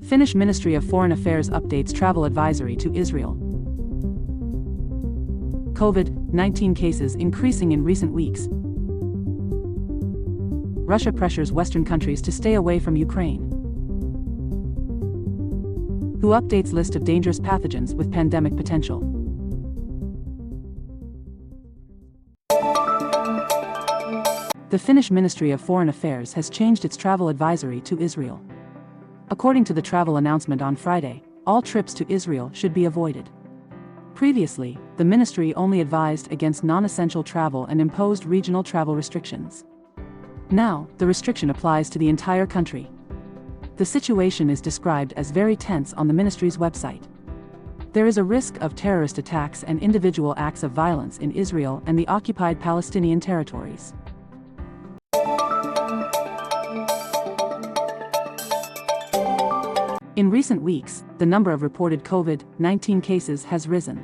Finnish Ministry of Foreign Affairs updates travel advisory to Israel. COVID-19 cases increasing in recent weeks. Russia pressures Western countries to stay away from Ukraine. WHO updates list of dangerous pathogens with pandemic potential. The Finnish Ministry of Foreign Affairs has changed its travel advisory to Israel. According to the travel announcement on Friday, all trips to Israel should be avoided. Previously, the ministry only advised against non-essential travel and imposed regional travel restrictions. Now, the restriction applies to the entire country. The situation is described as very tense on the ministry's website. There is a risk of terrorist attacks and individual acts of violence in Israel and the occupied Palestinian territories. In recent weeks, the number of reported COVID-19 cases has risen.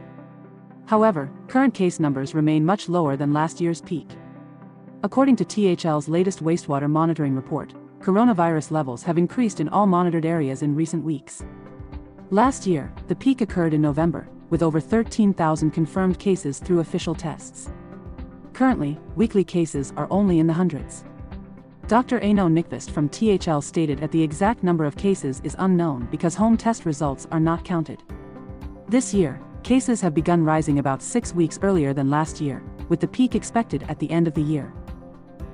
However, current case numbers remain much lower than last year's peak. According to THL's latest wastewater monitoring report, coronavirus levels have increased in all monitored areas in recent weeks. Last year, the peak occurred in November, with over 13,000 confirmed cases through official tests. Currently, weekly cases are only in the hundreds. Dr. Aino Nyqvist from THL stated that the exact number of cases is unknown because home test results are not counted. This year, cases have begun rising about 6 weeks earlier than last year, with the peak expected at the end of the year.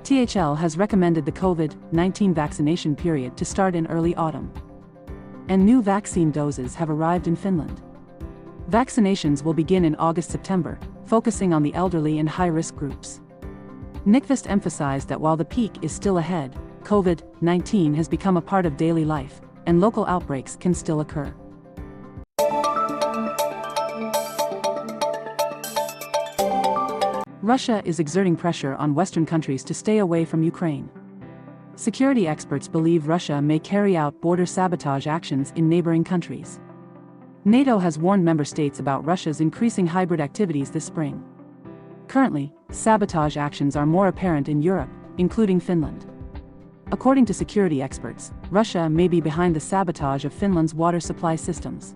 THL has recommended the COVID-19 vaccination period to start in early autumn. And new vaccine doses have arrived in Finland. Vaccinations will begin in August-September, focusing on the elderly and high-risk groups. Nyqvist emphasized that while the peak is still ahead, COVID-19 has become a part of daily life, and local outbreaks can still occur. Russia is exerting pressure on Western countries to stay away from Ukraine. Security experts believe Russia may carry out border sabotage actions in neighboring countries. NATO has warned member states about Russia's increasing hybrid activities this spring. Currently, sabotage actions are more apparent in Europe, including Finland. According to security experts, Russia may be behind the sabotage of Finland's water supply systems.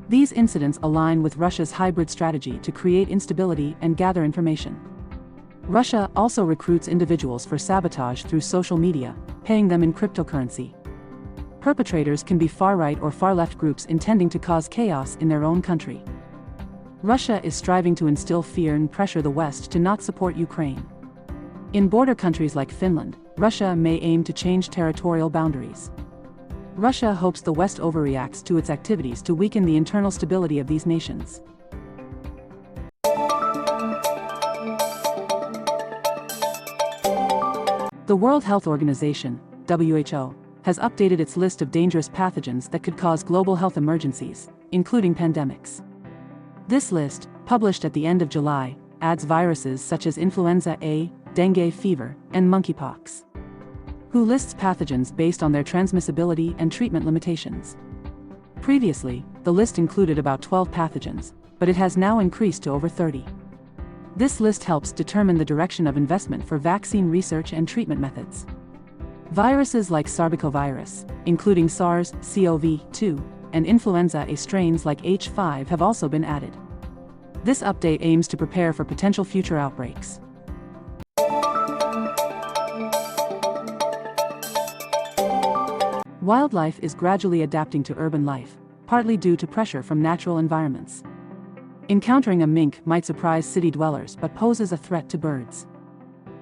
These incidents align with Russia's hybrid strategy to create instability and gather information. Russia also recruits individuals for sabotage through social media, paying them in cryptocurrency. Perpetrators can be far-right or far-left groups intending to cause chaos in their own country. Russia is striving to instill fear and pressure the West to not support Ukraine. In border countries like Finland, Russia may aim to change territorial boundaries. Russia hopes the West overreacts to its activities to weaken the internal stability of these nations. The World Health Organization, WHO, has updated its list of dangerous pathogens that could cause global health emergencies, including pandemics. This list, published at the end of July, adds viruses such as influenza A, dengue fever, and monkeypox. WHO lists pathogens based on their transmissibility and treatment limitations. Previously, the list included about 12 pathogens, but it has now increased to over 30. This list helps determine the direction of investment for vaccine research and treatment methods. Viruses like sarbecovirus, including SARS-CoV-2, and influenza A strains like H5 have also been added. This update aims to prepare for potential future outbreaks. Wildlife is gradually adapting to urban life, partly due to pressure from natural environments. Encountering a mink might surprise city dwellers but poses a threat to birds.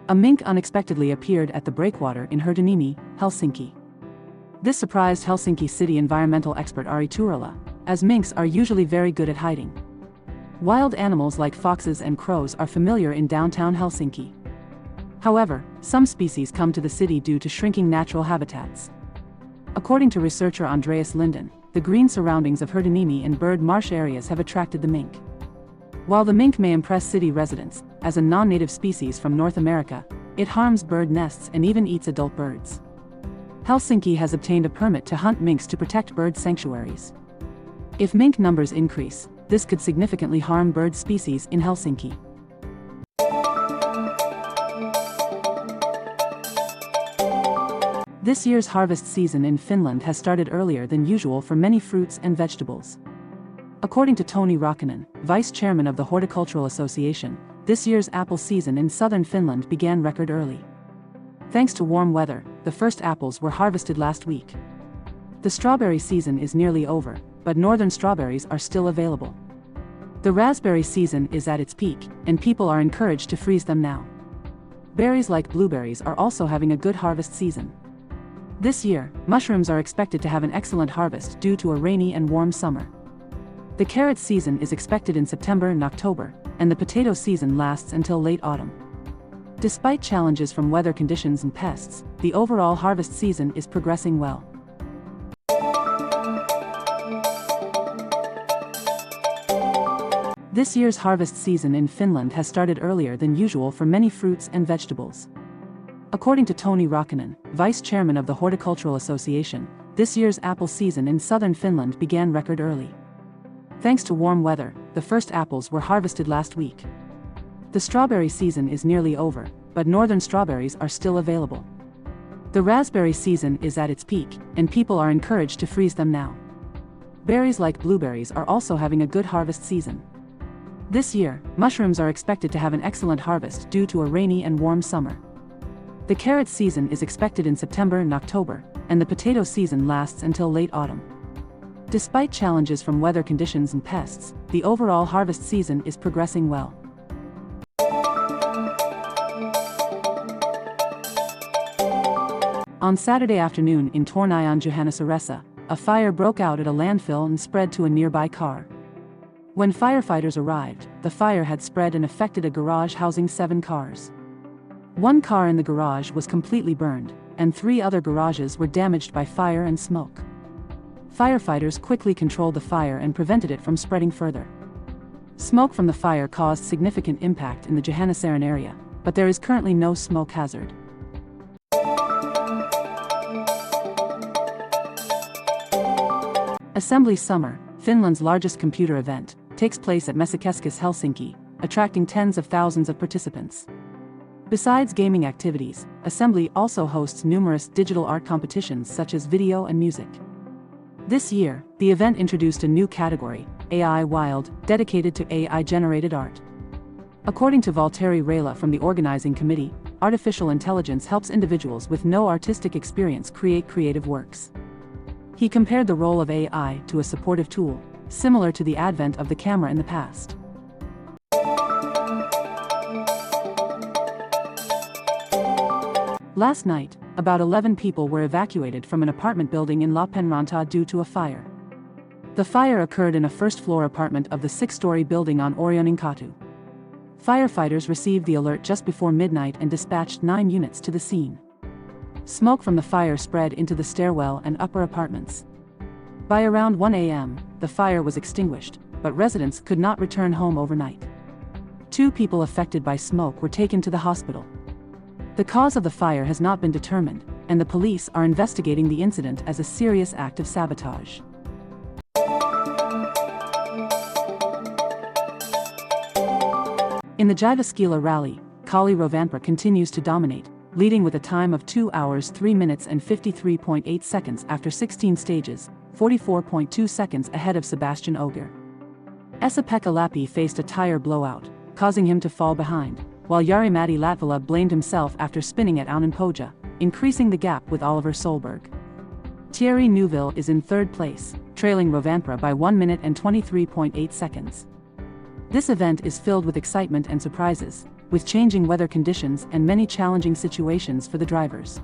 A mink unexpectedly appeared at the breakwater in Herttoniemi, Helsinki. This surprised Helsinki city environmental expert Ari Turula, as minks are usually very good at hiding. Wild animals like foxes and crows are familiar in downtown Helsinki. However, some species come to the city due to shrinking natural habitats. According to researcher Andreas Linden, the green surroundings of Herttoniemi and bird marsh areas have attracted the mink. While the mink may impress city residents, as a non-native species from North America, it harms bird nests and even eats adult birds. Helsinki has obtained a permit to hunt minks to protect bird sanctuaries. If mink numbers increase, this could significantly harm bird species in Helsinki. This year's harvest season in Finland has started earlier than usual for many fruits and vegetables. According to Toni Rakkonen, vice chairman of the Horticultural Association, this year's apple season in southern Finland began record early. Thanks to warm weather, the first apples were harvested last week. The strawberry season is nearly over, but northern strawberries are still available. The raspberry season is at its peak, and people are encouraged to freeze them now. Berries like blueberries are also having a good harvest season. This year, mushrooms are expected to have an excellent harvest due to a rainy and warm summer. The carrot season is expected in September and October, and the potato season lasts until late autumn. Despite challenges from weather conditions and pests, the overall harvest season is progressing well. This year's harvest season in Finland has started earlier than usual for many fruits and vegetables. According to Toni Rakkonen, vice chairman of the Horticultural Association, this year's apple season in southern Finland began record early. Thanks to warm weather, the first apples were harvested last week. The strawberry season is nearly over, but northern strawberries are still available. The raspberry season is at its peak, and people are encouraged to freeze them now. Berries like blueberries are also having a good harvest season. This year, mushrooms are expected to have an excellent harvest due to a rainy and warm summer. The carrot season is expected in September and October, and the potato season lasts until late autumn. Despite challenges from weather conditions and pests, the overall harvest season is progressing well. On Saturday afternoon in Tornion, Juhannussaaressa, a fire broke out at a landfill and spread to a nearby car. When firefighters arrived, the fire had spread and affected a garage housing 7 cars. One car in the garage was completely burned, and 3 other garages were damaged by fire and smoke. Firefighters quickly controlled the fire and prevented it from spreading further. Smoke from the fire caused significant impact in the Juhannussaaren area, but there is currently no smoke hazard. Assembly Summer, Finland's largest computer event, takes place at Microchipping, Helsinki, attracting tens of thousands of participants. Besides gaming activities, Assembly also hosts numerous digital art competitions such as video and music. This year, the event introduced a new category, AI Wild, dedicated to AI-generated art. According to Valtteri Reila from the organizing committee, artificial intelligence helps individuals with no artistic experience create creative works. He compared the role of AI to a supportive tool, similar to the advent of the camera in the past. Last night, about 11 people were evacuated from an apartment building in Lappeenranta due to a fire. The fire occurred in a first-floor apartment of the 6-story building on Orionin-katu. Firefighters received the alert just before midnight and dispatched 9 units to the scene. Smoke from the fire spread into the stairwell and upper apartments. By around 1 a.m., the fire was extinguished, but residents could not return home overnight. 2 people affected by smoke were taken to the hospital. The cause of the fire has not been determined, and the police are investigating the incident as a serious act of sabotage. In the Jyväskylä rally, Kalle Rovanperä continues to dominate, leading with a time of 2 hours 3 minutes and 53.8 seconds after 16 stages, 44.2 seconds ahead of Sebastian Ogier. Esa-Pekka Lappi faced a tire blowout, causing him to fall behind, while Jari-Matti Latvala blamed himself after spinning at Aunenpoja, increasing the gap with Oliver Solberg. Thierry Neuville is in 3rd place, trailing Rovanperä by 1 minute and 23.8 seconds. This event is filled with excitement and surprises, with changing weather conditions and many challenging situations for the drivers.